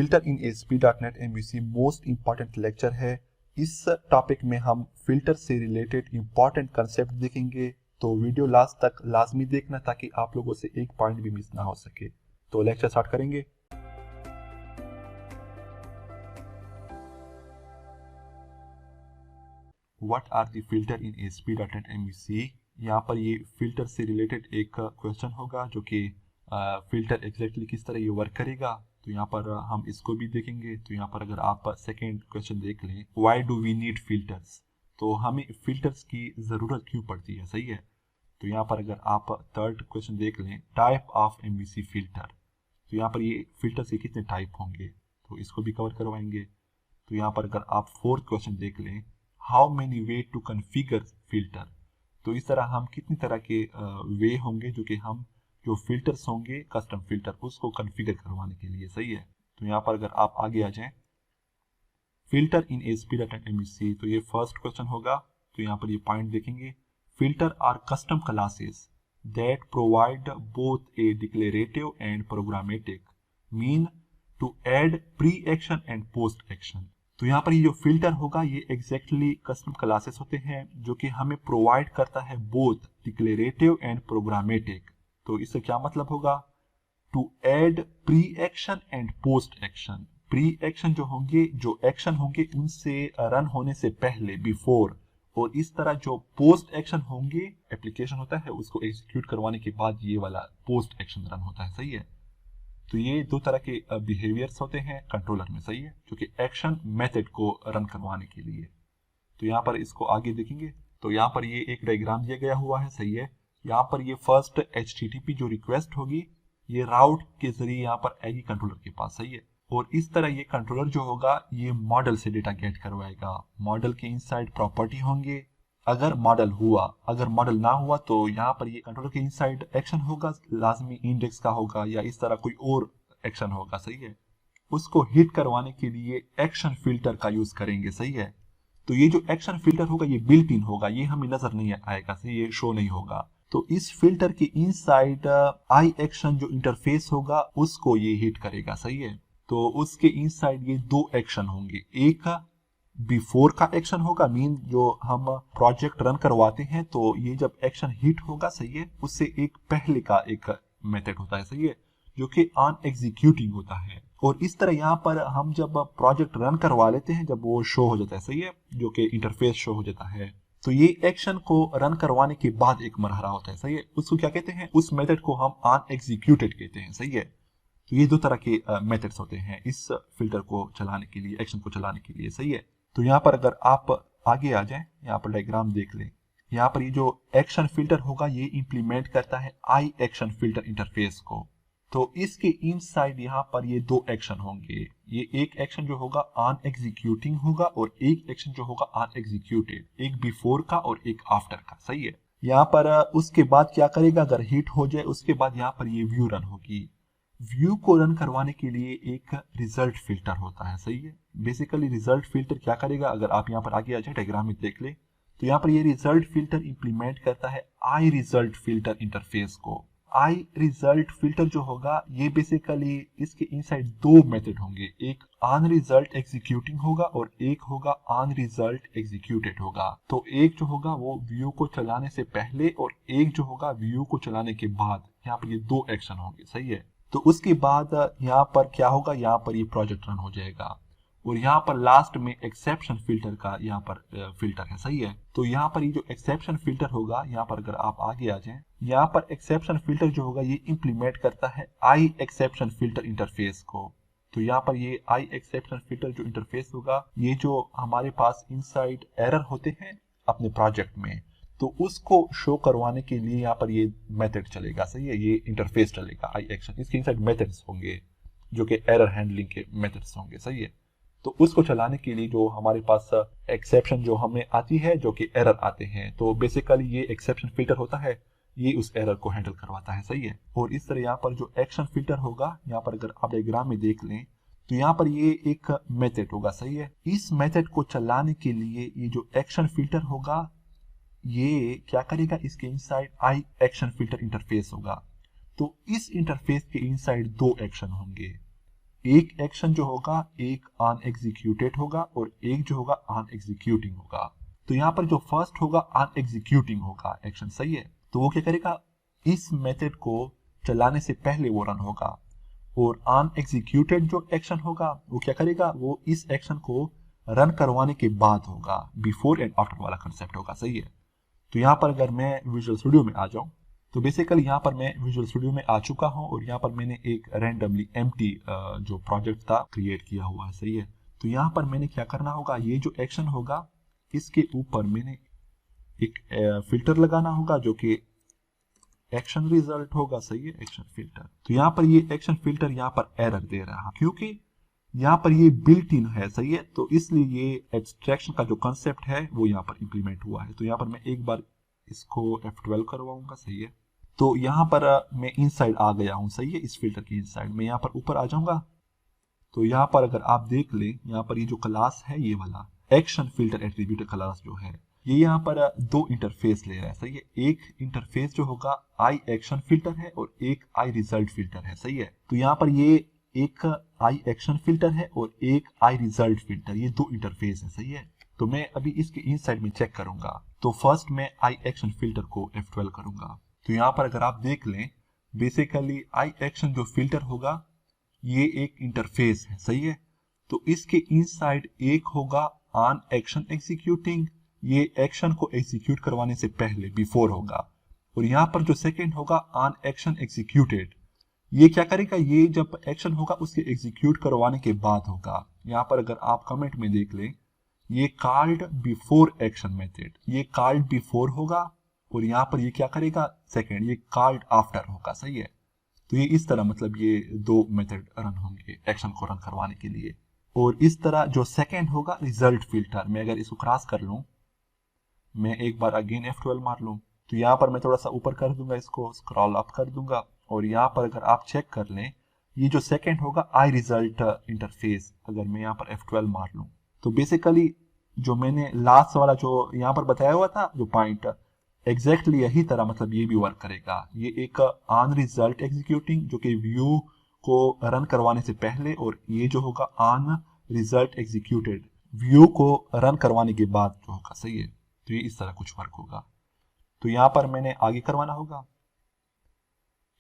Filter in ASP.NET MVC most important lecture है। इस topic में हम फिल्टर से रिलेटेड इंपॉर्टेंट कंसेप्ट देखेंगे, तो वीडियो लास्ट तक लाजमी देखना ताकि आप लोगों से एक पॉइंट भी मिस ना हो सके। तो लेक्चर स्टार्ट करेंगे। What are the filter in ASP.NET MVC। यहाँ पर ये फिल्टर से रिलेटेड एक क्वेश्चन होगा जो कि फिल्टर एग्जैक्टली किस तरह ये वर्क करेगा। तो यहाँ पर हम इसको भी देखेंगे। तो यहाँ पर अगर आप सेकेंड क्वेश्चन देख लें, why do we need filters, तो हमें फिल्टर्स की ज़रूरत क्यों पड़ती है, सही है। तो यहाँ पर अगर आप थर्ड क्वेश्चन देख लें, टाइप ऑफ MVC फिल्टर, तो यहाँ पर ये फिल्टर्स के कितने टाइप होंगे, तो इसको भी कवर करवाएंगे। तो यहाँ पर अगर आप फोर्थ क्वेश्चन देख लें, how many way to configure filter, तो इस तरह हम कितनी तरह के वे होंगे जो कि हम जो फिल्टर्स होंगे कस्टम फिल्टर उसको कॉन्फ़िगर करवाने के लिए, सही है। तो यहाँ पर अगर आप आगे आ जाएं, फिल्टर इन ASP.NET MVC, तो ये फर्स्ट क्वेश्चन होगा। तो यहाँ पर ये पॉइंट देखेंगे, filter are custom classes that provide both a declarative and programmatic mean to add pre action and post action. तो यहाँ पर ये जो फिल्टर होगा ये एग्जैक्टली कस्टम क्लासेस होते हैं जो कि हमें प्रोवाइड करता है बोथ डिक्लेरेटिव एंड प्रोग्रामेटिक। तो इससे क्या मतलब होगा, to add pre action and post action. Pre action जो होंगे, जो एक्शन होंगे उनसे रन होने से पहले, बिफोर, और इस तरह जो पोस्ट एक्शन होंगे, एप्लीकेशन होता है उसको एग्जीक्यूट करवाने के बाद ये वाला पोस्ट एक्शन रन होता है, सही है। तो ये दो तरह के बिहेवियर्स होते हैं कंट्रोलर में, सही है, जो कि एक्शन मेथड को रन करवाने के लिए। तो यहाँ पर इसको आगे देखेंगे। तो यहाँ पर ये एक डायग्राम दिया गया हुआ है, सही है। यहाँ पर ये फर्स्ट HTTP जो रिक्वेस्ट होगी ये राउट के जरिए यहाँ पर आएगी कंट्रोलर के पास, सही है। और इस तरह ये कंट्रोलर जो होगा ये मॉडल से डेटा गेट करवाएगा। मॉडल के इनसाइड प्रॉपर्टी होंगे, अगर मॉडल हुआ, अगर मॉडल ना हुआ तो यहाँ पर ये कंट्रोलर के इनसाइड एक्शन होगा, लाजमी इंडेक्स का होगा या इस तरह कोई और एक्शन होगा, सही है। उसको हिट करवाने के लिए एक्शन फिल्टर का यूज करेंगे, सही है। तो ये जो एक्शन फिल्टर होगा ये बिल्ट इन होगा, ये हमें नजर नहीं आएगा, सही, ये शो नहीं होगा। तो इस फिल्टर के इनसाइड आई एक्शन जो इंटरफेस होगा उसको ये हिट करेगा, सही है। तो उसके इनसाइड ये दो एक्शन होंगे, एक बिफोर का एक्शन होगा, मीन जो हम प्रोजेक्ट रन करवाते हैं तो ये जब एक्शन हिट होगा, सही है, उससे एक पहले का एक मेथड होता है, सही है, जो कि ऑन एग्जीक्यूटिंग होता है। और इस तरह यहाँ पर हम जब प्रोजेक्ट रन करवा लेते हैं, जब वो शो हो जाता है, सही है, जो कि इंटरफेस शो हो जाता है, तो ये एक्शन को रन करवाने के बाद एक मरहला होता है, सही है, उसको क्या कहते हैं, उस मेथड को हम ऑन एग्जीक्यूटेड कहते हैं, सही है। तो ये दो तरह के मेथड्स होते हैं इस फिल्टर को चलाने के लिए, एक्शन को चलाने के लिए, सही है। तो यहाँ पर अगर आप आगे आ जाएं, यहाँ पर डायग्राम देख लें, यहाँ पर ये जो एक्शन फिल्टर होगा ये इंप्लीमेंट करता है आई एक्शन फिल्टर इंटरफेस को। तो इसके इनसाइड यहाँ पर ये दो एक्शन होंगे, ये एक एक्शन जो होगा ऑन एग्जीक्यूटिंग होगा और एक एक्शन जो होगा ऑन एग्जीक्यूटेड, एक बिफोर का और एक आफ्टर का, सही है। यहाँ पर उसके बाद क्या करेगा, अगर हिट हो जाए उसके बाद यहाँ पर ये व्यू रन होगी। व्यू को रन करवाने के लिए एक रिजल्ट फिल्टर होता है, सही है। बेसिकली रिजल्ट फिल्टर क्या करेगा, अगर आप यहाँ पर आगे आ जाए डायग्राम में देख ले, तो यहाँ पर ये रिजल्ट फिल्टर इंप्लीमेंट करता है आई रिजल्ट फिल्टर इंटरफेस को। आई रिजल्ट फिल्टर जो होगा ये बेसिकली इसके इनसाइड दो मेथड होंगे, एक ऑन रिजल्ट एग्जीक्यूटिंग होगा और एक होगा ऑन रिजल्ट एग्जीक्यूटेड होगा। तो एक जो होगा वो व्यू को चलाने से पहले और एक जो होगा व्यू को चलाने के बाद, यहाँ पर ये दो एक्शन होंगे, सही है। तो उसके बाद यहाँ पर क्या होगा, यहाँ पर ये प्रोजेक्ट रन हो जाएगा और यहाँ पर लास्ट में एक्सेप्शन फिल्टर का यहाँ पर फिल्टर है, सही है। तो यहाँ पर ये जो एक्सेप्शन फिल्टर होगा, यहाँ पर अगर आप आगे आ जाएं, यहाँ पर एक्सेप्शन फिल्टर जो होगा ये इंप्लीमेंट करता है आई एक्सेप्शन फिल्टर इंटरफेस को। तो यहाँ पर ये आई एक्सेप्शन फिल्टर जो इंटरफेस होगा, ये जो हमारे पास इनसाइड एरर होते हैं अपने प्रोजेक्ट में, तो उसको शो करवाने के लिए यहाँ पर ये मेथड चलेगा, सही है, ये इंटरफेस चलेगा आई एक्शन। इसके इनसाइड मेथड्स होंगे जो कि एरर हैंडलिंग के मेथड्स होंगे, सही है। तो उसको चलाने के लिए जो हमारे पास एक्सेप्शन जो हमें आती है, जो कि एरर आते हैं, तो बेसिकली ये एक्सेप्शन फिल्टर होता है, ये उस एरर को हैंडल करवाता है, सही है। और इस तरह यहाँ पर जो एक्शन फिल्टर होगा, यहाँ पर अगर आप डायग्राम में देख लें तो यहाँ पर ये एक मेथड होगा, सही है। इस मेथड को चलाने के लिए ये जो एक्शन फिल्टर होगा ये क्या करेगा, इसके inside I action filter interface होगा। तो इस इंटरफेस के इनसाइड दो एक्शन होंगे, एक एक्शन जो होगा एक अनएग्जीक्यूटेड होगा और एक जो होगा अनएग्जीक्यूटिंग होगा। तो यहाँ पर जो फर्स्ट होगा अनएग्जीक्यूटिंग होगा एक्शन, सही है। तो वो क्या करेगा, इस मेथड को चलाने से पहले वो रन होगा, और अनएग्जीक्यूटेड जो एक्शन होगा वो क्या करेगा, वो इस एक्शन को रन करवाने के बाद होगा, बिफोर एंड आफ्टर वाला कंसेप्ट होगा, सही है। तो यहाँ पर अगर मैं विजुअल स्टूडियो में आ जाऊं, तो बेसिकली यहाँ पर मैं विजुअल स्टूडियो में आ चुका हूँ और यहाँ पर मैंने एक रैंडमली एम्प्टी जो प्रोजेक्ट था क्रिएट किया हुआ है, सही है। तो यहाँ पर मैंने क्या करना होगा, ये जो एक्शन होगा इसके ऊपर मैंने एक फिल्टर लगाना होगा जो कि एक्शन रिजल्ट होगा, सही है, एक्शन फिल्टर। तो यहाँ पर ये एक्शन फिल्टर यहाँ पर एरर दे रहा है क्योंकि यहाँ पर ये बिल्ट इन है, सही है। तो इसलिए ये एब्स्ट्रैक्शन का जो कंसेप्ट है वो यहाँ पर इंप्लीमेंट हुआ है। तो यहाँ पर मैं एक बार इसको F12 करवाऊंगा, सही है। तो यहाँ पर मैं इनसाइड आ गया हूँ, सही है, इस फिल्टर की इनसाइड। मैं यहाँ पर ऊपर आ जाऊंगा तो यहाँ पर अगर आप देख लें, यहाँ पर ये जो क्लास है ये वाला एक्शन फिल्टर एट्रीब्यूट क्लास जो है ये यहाँ पर दो इंटरफेस ले रहा है, सही है। एक इंटरफेस जो होगा आई एक्शन फिल्टर है और एक आई रिजल्ट फिल्टर है, सही है। तो यहाँ पर ये एक आई एक्शन फिल्टर है और एक आई रिजल्ट फिल्टर, ये दो इंटरफेस है, सही है। तो मैं अभी इसके इनसाइड में चेक करूंगा। तो फर्स्ट मैं आई एक्शन फिल्टर को F12 करूंगा। तो यहाँ पर अगर आप देख लें, बेसिकली आई एक्शन जो फिल्टर होगा ये एक इंटरफेस है, सही है। तो इसके इनसाइड एक होगा ऑन एक्शन एग्जीक्यूटिंग, ये एक्शन को एग्जीक्यूट करवाने से पहले बिफोर होगा, और यहाँ पर जो सेकंड होगा ऑन एक्शन एग्जीक्यूटेड, ये क्या करेगा, ये जब एक्शन होगा उसके एग्जीक्यूट करवाने के बाद होगा। यहाँ पर अगर आप कमेंट में देख लें, ये कॉल्ड बिफोर एक्शन मेथड, ये कॉल्ड बिफोर होगा, और यहाँ पर ये क्या करेगा सेकंड, ये कॉल्ड आफ्टर होगा, सही है। तो ये इस तरह मतलब ये दो मेथड रन होंगे एक्शन को रन करवाने के लिए। और इस तरह जो सेकंड होगा रिजल्ट फिल्टर, मैं अगर इसको क्रॉस कर लूं, मैं एक बार अगेन F12 मार लूं, तो यहाँ पर मैं थोड़ा सा ऊपर कर दूंगा, इसको स्क्रॉल अप कर दूंगा, और यहाँ पर अगर आप चेक कर लें, ये जो सेकंड होगा आई रिजल्ट इंटरफेस, अगर मैं यहाँ पर F12 मार लूं, तो बेसिकली जो मैंने लास्ट वाला जो यहाँ पर बताया हुआ था जो पॉइंट, एग्जैक्टली यही तरह मतलब ये भी वर्क करेगा। ये एक ऑन रिजल्ट एग्जीक्यूटिंग जो कि व्यू को रन करवाने से पहले, और ये जो होगा ऑन रिजल्ट एग्जीक्यूटेड व्यू को रन करवाने के बाद जो होगा, सही है। तो ये इस तरह कुछ वर्क होगा। तो यहाँ पर मैंने आगे करवाना होगा,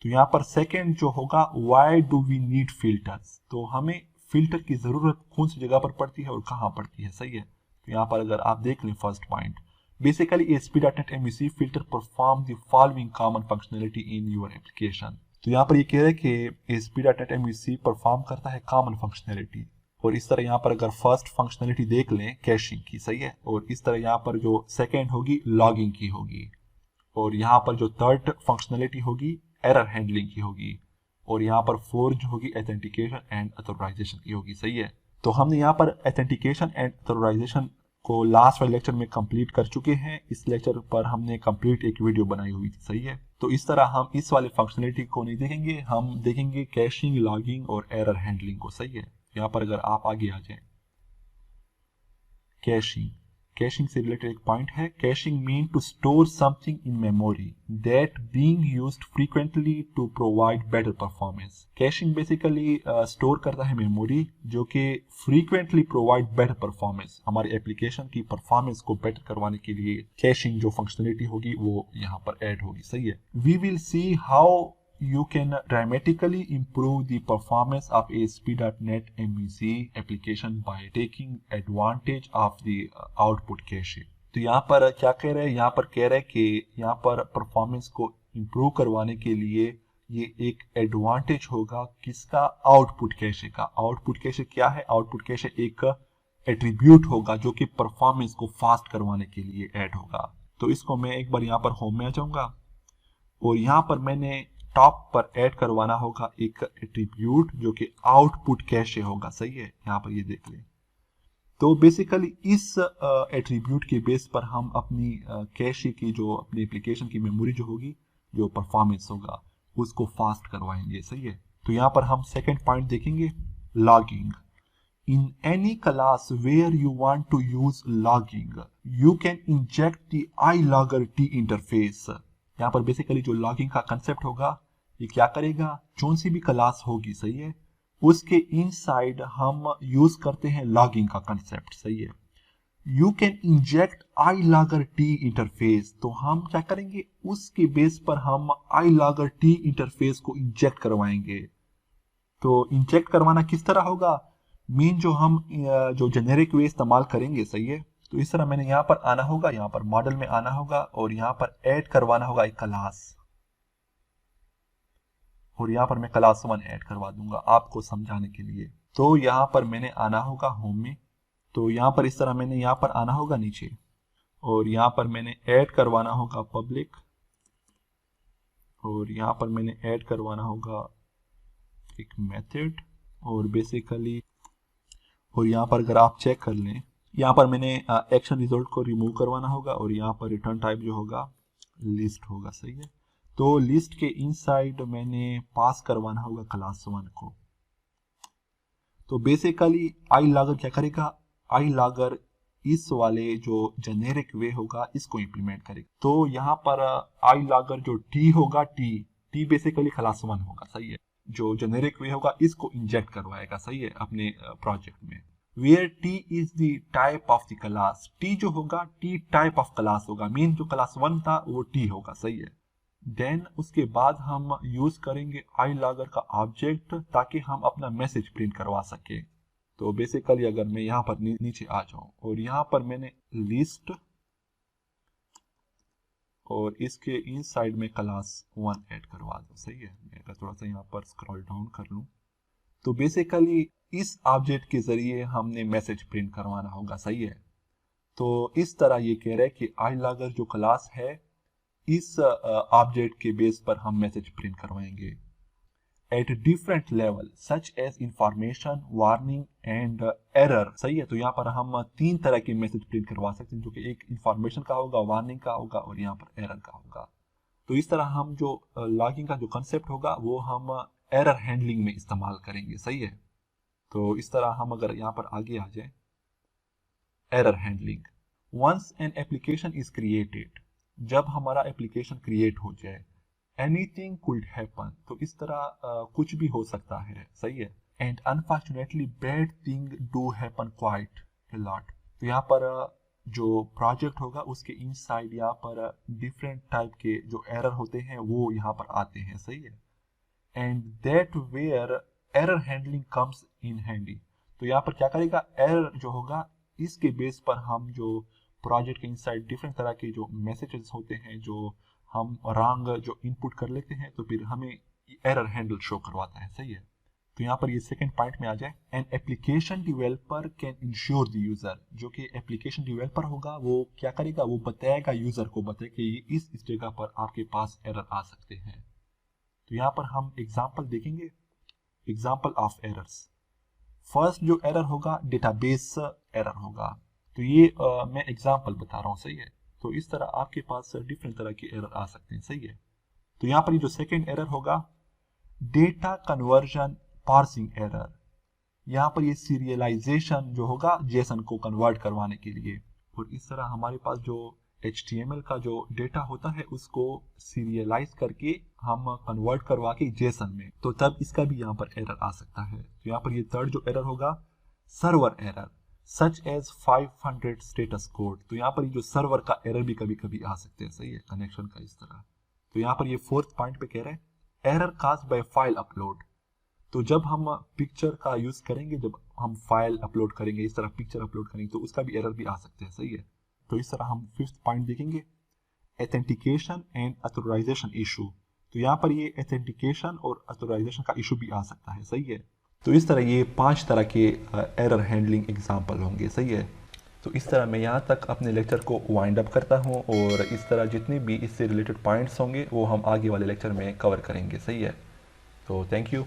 तो यहाँ पर सेकंड जो होगा why do we need filters, तो हमें फिल्टर की जरूरत कौन सी जगह पर पड़ती है और कहाँ पड़ती है, सही है। तो यहाँ पर अगर आप देख लें first point, basically ASP.NET MVC filter perform the following common functionality in your application। तो यहाँ पर ये कह रहा है कि ASP.NET MVC परफॉर्म करता है कॉमन फंक्शनैलिटी, और इस तरह यहाँ पर अगर फर्स्ट फंक्शनैलिटी देख लें कैशिंग की, सही है, और इस तरह यहाँ पर जो सेकेंड होगी लॉगिंग की होगी, और यहाँ पर जो थर्ड फंक्शनैलिटी होगी एरर हैंडलिंग की होगी, और यहाँ पर फोर्थ जो होगी एथेंटिकेशन एंड ऑथराइजेशन की होगी, सही है। तो हमने यहाँ पर एथेंटिकेशन एंड ऑथराइजेशन को लास्ट वाले लेक्चर में कंप्लीट कर चुके हैं। इस लेक्चर पर हमने कंप्लीट एक वीडियो बनाई हुई थी, सही है। तो इस तरह हम इस वाले फंक्शनलिटी को नहीं देखेंगे, हम देखेंगे कैशिंग, लॉगिंग और एरर हैंडलिंग को, सही है। यहाँ पर अगर आप आगे आ जाएं, कैशिंग, कैशिंग से रिलेटेड एक पॉइंट है, caching mean to store something in memory that being used frequently to provide better performance. Caching basically store करता है मेमोरी जो कि फ्रीक्वेंटली प्रोवाइड बेटर परफॉर्मेंस, हमारे एप्लीकेशन की परफॉर्मेंस को बेटर करवाने के लिए कैशिंग जो फंक्शनलिटी होगी वो यहाँ पर ऐड होगी, सही है। We will see how you can dramatically improve the performance of ASP.NET MVC application by taking advantage of the output cache। तो यहाँ पर क्या कह रहे हैं, यहाँ पर कह रहे हैं कि यहाँ पर परफॉर्मेंस को इम्प्रूव करवाने के लिए ये एक एडवांटेज होगा किसका, आउटपुट कैशे का। आउटपुट कैशे क्या है, आउटपुट कैशे एक एट्रीब्यूट होगा जो कि परफॉर्मेंस को फास्ट करवाने के लिए ऐड होगा। तो इसको मैं एक बार यहाँ पर होम में आ जाऊंगा, और यहाँ पर मैंने टॉप पर ऐड करवाना होगा एक एट्रीब्यूट जो कि आउटपुट कैशे होगा, सही है। यहाँ पर ये देख लें, तो बेसिकली इस एट्रीब्यूट के बेस पर हम अपनी कैशे की जो अपनी एप्लीकेशन की मेमोरी जो होगी, जो परफॉर्मेंस होगा उसको फास्ट करवाएंगे, सही है। तो यहाँ पर हम सेकेंड पॉइंट देखेंगे, logging. In any class where you want to use logging, you can inject the iLogger T interface। यहाँ पर बेसिकली जो लॉगिंग का कंसेप्ट होगा ये क्या करेगा, कौन सी भी क्लास होगी, सही है, उसके इनसाइड हम यूज करते हैं लॉगिंग का कंसेप्ट, सही है। You can inject I logger T interface, तो हम क्या करेंगे, उसके बेस पर हम आई लॉगर टी इंटरफेस को इंजेक्ट करवाएंगे। तो इंजेक्ट करवाना किस तरह होगा, मीन जो हम जो जेनेरिक वे इस्तेमाल करेंगे, सही है। तो इस तरह मैंने यहाँ पर आना होगा, यहाँ पर मॉडल में आना होगा और यहाँ पर ऐड करवाना होगा एक क्लास, और यहाँ पर मैं क्लास 1 ऐड करवा दूंगा आपको समझाने के लिए। तो यहाँ पर मैंने आना होगा होम में, तो यहाँ पर इस तरह मैंने यहाँ पर आना होगा नीचे, और यहाँ पर मैंने ऐड करवाना होगा पब्लिक, और यहाँ पर मैंने ऐड करवाना होगा एक मेथड, और बेसिकली, और यहाँ पर अगर आप चेक कर लें, यहाँ पर मैंने एक्शन रिजल्ट को रिमूव करवाना होगा, और यहाँ पर रिटर्न टाइप जो होगा लिस्ट होगा, सही है। तो लिस्ट के इनसाइड मैंने पास करवाना होगा क्लास 1 को। तो बेसिकली आई लॉगर क्या करेगा, आई लॉगर इस वाले जो जेनेरिक वे होगा इसको इंप्लीमेंट करेगा। तो यहाँ पर आई लॉगर जो टी होगा, टी बेसिकली क्लास 1 होगा, सही है। जो जेनेरिक वे होगा इसको इंजेक्ट करवाएगा, सही है, अपने प्रोजेक्ट में। Where T is the type of the class, T जो होगा टी टाइप ऑफ क्लास होगा, मीन जो क्लास 1 था वो टी होगा, सही है। देन उसके बाद हम यूज करेंगे आई लॉगर का ऑब्जेक्ट ताकि हम अपना मैसेज प्रिंट करवा सके। तो बेसिकली अगर मैं यहाँ पर नीचे आ जाऊं और यहाँ पर मैंने लिस्ट, और इसके इनसाइड में क्लास 1 ऐड करवा दूं, सही है। मैं अगर थोड़ा सा यहाँ पर स्क्रॉल डाउन कर लूं, तो बेसिकली इस ऑब्जेक्ट के जरिए हमने मैसेज प्रिंट करवाना होगा, सही है। तो इस तरह ये कह रहा है कि आई लॉगर जो क्लास है इस ऑब्जेक्ट के बेस पर हम मैसेज प्रिंट करवाएंगे at different level such as information, warning and error, सही है। तो यहाँ पर हम 3 तरह के मैसेज प्रिंट करवा सकते हैं, जो कि एक इंफॉर्मेशन का होगा, वार्निंग का होगा और यहाँ पर एरर का होगा। तो इस तरह हम जो लॉगिंग का जो कंसेप्ट होगा वो हम एरर हैंडलिंग में इस्तेमाल करेंगे, सही है। तो इस तरह हम अगर यहाँ पर आगे आ जाए, error handling, once an application is created, जब हमारा एप्लीकेशन क्रिएट हो जाए, एनीथिंग कुड हैपन, तो इस तरह कुछ भी हो सकता है, सही है। And unfortunately bad thing do happen quite a lot, तो यहाँ पर जो प्रोजेक्ट होगा उसके इनसाइड यहाँ पर डिफरेंट टाइप के जो एरर होते हैं वो यहाँ पर आते हैं, सही है। And that where error handling comes in handy, तो यहाँ पर क्या करेगा, एरर जो होगा इसके बेस पर हम जो प्रोजेक्ट के इनसाइड डिफरेंट तरह के जो मैसेजेस होते हैं जो हम रॉन्ग जो इनपुट कर लेते हैं, तो फिर हमें एरर हैंडल शो करवाता है, सही है। तो यहाँ पर ये सेकंड पॉइंट में आ जाए, an application developer can ensure the user, जो कि एप्लीकेशन डेवलपर होगा वो क्या करेगा, वो बताएगा यूजर को, बताएगा कि इस जगह पर आपके पास एरर आ सकते हैं। तो यहाँ पर हम एग्जाम्पल देखेंगे, एग्जाम्पल ऑफ एरर्स। फर्स्ट जो एरर होगा डेटाबेस एरर होगा, तो ये मैं एग्जाम्पल बता रहा हूँ, सही है। तो इस तरह आपके पास डिफरेंट तरह के एरर आ सकते हैं, सही है। तो यहाँ पर ये जो सेकंड एरर होगा डेटा कन्वर्जन पार्सिंग एरर, यहाँ पर ये सीरियलाइजेशन जो होगा जेसन को कन्वर्ट करवाने के लिए, और इस तरह हमारे पास जो HTML का जो डेटा होता है उसको सीरियलाइज करके हम कन्वर्ट करवा के जेसन में, तो तब इसका भी यहाँ पर एरर आ सकता है। तो यहाँ पर ये थर्ड जो एरर होगा server error such as 500 status code, तो यहाँ पर ये जो सर्वर का एरर भी कभी कभी आ सकते हैं, सही है, कनेक्शन का इस तरह। तो यहाँ पर ये फोर्थ पॉइंट पे कह रहे हैं error cause by file upload, तो जब हम पिक्चर का यूज करेंगे, जब हम फाइल अपलोड करेंगे, इस तरह पिक्चर अपलोड करेंगे, तो उसका भी एरर भी आ सकते हैं, सही है। तो इस तरह हम फिफ्थ पॉइंट देखेंगे ऑथेंटिकेशन एंड ऑथराइजेशन इशू, तो यहाँ पर ये ऑथेंटिकेशन और ऑथराइजेशन का इशू भी आ सकता है, सही है। तो इस तरह ये 5 तरह के एरर हैंडलिंग एग्जाम्पल होंगे, सही है। तो इस तरह मैं यहाँ तक अपने लेक्चर को वाइंड अप करता हूँ, और इस तरह जितने भी इससे रिलेटेड पॉइंट्स होंगे वो हम आगे वाले लेक्चर में कवर करेंगे, सही है। तो थैंक यू।